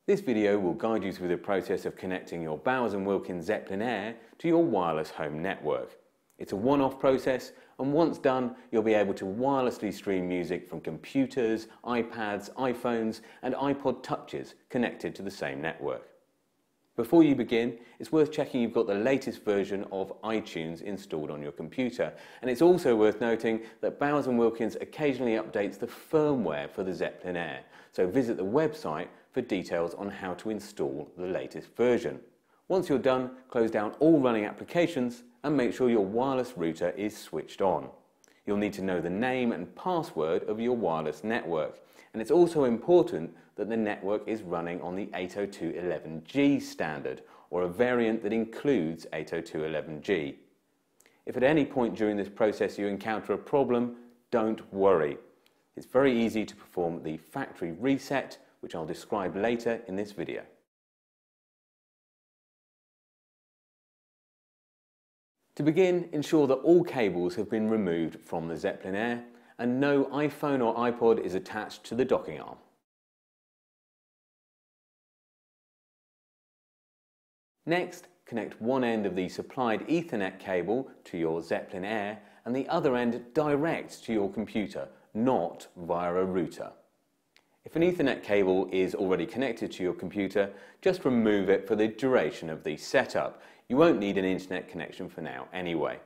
This video will guide you through the process of connecting your Bowers & Wilkins ZeppelinAir to your wireless home network. It's a one-off process, and once done, you'll be able to wirelessly stream music from computers, iPads, iPhones and iPod Touches connected to the same network. Before you begin, it's worth checking you've got the latest version of iTunes installed on your computer, and it's also worth noting that Bowers & Wilkins occasionally updates the firmware for the ZeppelinAir, so visit the website for details on how to install the latest version. Once you're done, close down all running applications and make sure your wireless router is switched on. You'll need to know the name and password of your wireless network, and it's also important that the network is running on the 802.11g standard, or a variant that includes 802.11g. If at any point during this process you encounter a problem, don't worry. It's very easy to perform the factory reset, which I'll describe later in this video. To begin, ensure that all cables have been removed from the ZeppelinAir and no iPhone or iPod is attached to the docking arm. Next, connect one end of the supplied Ethernet cable to your ZeppelinAir and the other end direct to your computer, not via a router. If an Ethernet cable is already connected to your computer, just remove it for the duration of the setup. You won't need an internet connection for now anyway.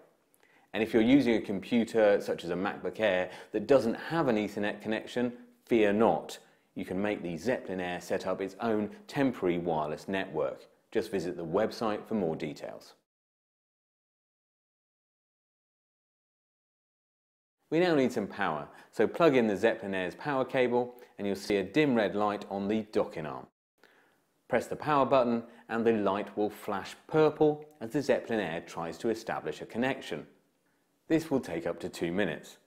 And if you're using a computer such as a MacBook Air that doesn't have an Ethernet connection, fear not. You can make the ZeppelinAir setup its own temporary wireless network. Just visit the website for more details. We now need some power, so plug in the ZeppelinAir's power cable and you'll see a dim red light on the docking arm. Press the power button and the light will flash purple as the ZeppelinAir tries to establish a connection. This will take up to 2 minutes.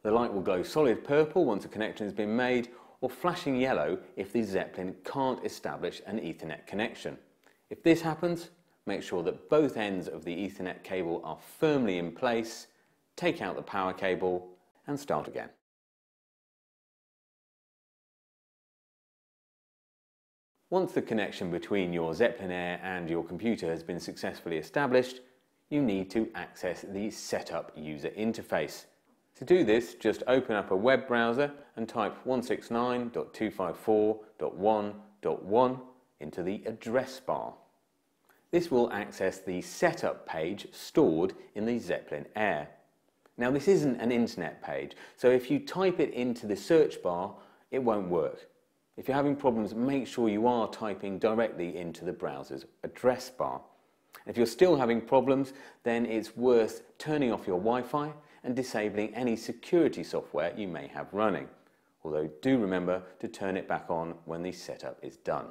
The light will glow solid purple once a connection has been made, or flashing yellow if the Zeppelin can't establish an Ethernet connection. If this happens, make sure that both ends of the Ethernet cable are firmly in place, take out the power cable and start again. Once the connection between your ZeppelinAir and your computer has been successfully established, you need to access the Setup user interface. To do this, just open up a web browser and type 169.254.1.1 into the address bar. This will access the setup page stored in the ZeppelinAir. Now this isn't an internet page, so if you type it into the search bar, it won't work. If you're having problems, make sure you are typing directly into the browser's address bar. If you're still having problems, then it's worth turning off your Wi-Fi and disabling any security software you may have running. Although do remember to turn it back on when the setup is done.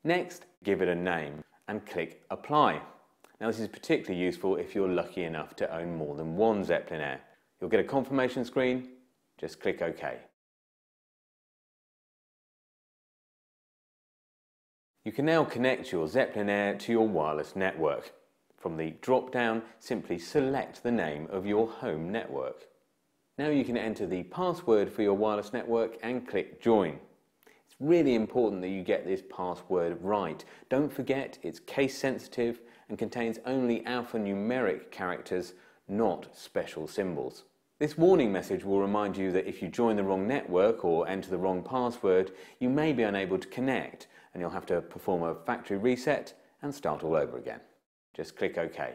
Next, give it a name and click Apply. Now this is particularly useful if you're lucky enough to own more than one ZeppelinAir. You'll get a confirmation screen, just click OK. You can now connect your ZeppelinAir to your wireless network. From the drop-down, simply select the name of your home network. Now you can enter the password for your wireless network and click Join. It's really important that you get this password right. Don't forget it's case sensitive and contains only alphanumeric characters, not special symbols. This warning message will remind you that if you join the wrong network or enter the wrong password, you may be unable to connect and you'll have to perform a factory reset and start all over again. Just click OK.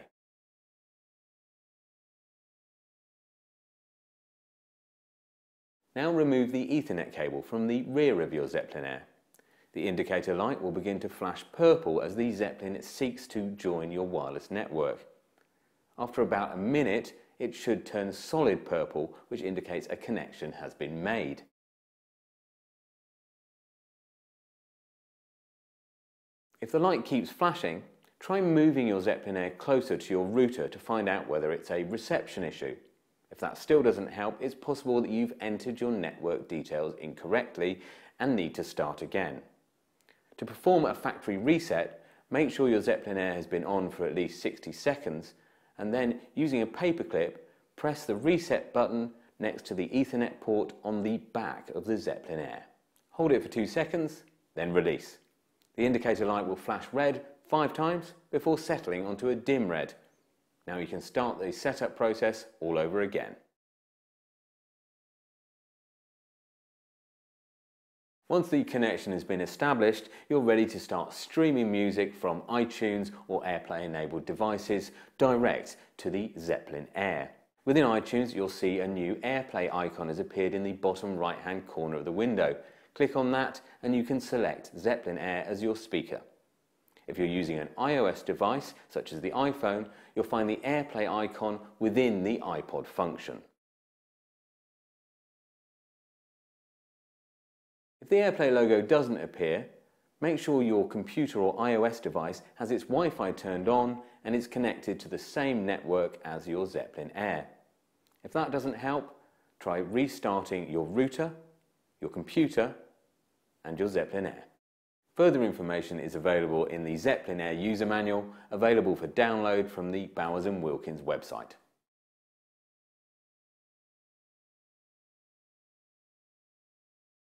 Now remove the Ethernet cable from the rear of your ZeppelinAir. The indicator light will begin to flash purple as the Zeppelin seeks to join your wireless network. After about a minute, it should turn solid purple, which indicates a connection has been made. If the light keeps flashing, try moving your ZeppelinAir closer to your router to find out whether it's a reception issue. If that still doesn't help, it's possible that you've entered your network details incorrectly and need to start again. To perform a factory reset, make sure your ZeppelinAir has been on for at least 60 seconds and then, using a paperclip, press the reset button next to the Ethernet port on the back of the ZeppelinAir. Hold it for 2 seconds, then release. The indicator light will flash red 5 times before settling onto a dim red. Now you can start the setup process all over again. Once the connection has been established, you're ready to start streaming music from iTunes or AirPlay-enabled devices direct to the ZeppelinAir. Within iTunes, you'll see a new AirPlay icon has appeared in the bottom right-hand corner of the window. Click on that and you can select ZeppelinAir as your speaker. If you're using an iOS device, such as the iPhone, you'll find the AirPlay icon within the iPod function. If the AirPlay logo doesn't appear, make sure your computer or iOS device has its Wi-Fi turned on and is connected to the same network as your ZeppelinAir. If that doesn't help, try restarting your router, your computer and your ZeppelinAir. Further information is available in the ZeppelinAir user manual, available for download from the Bowers & Wilkins website.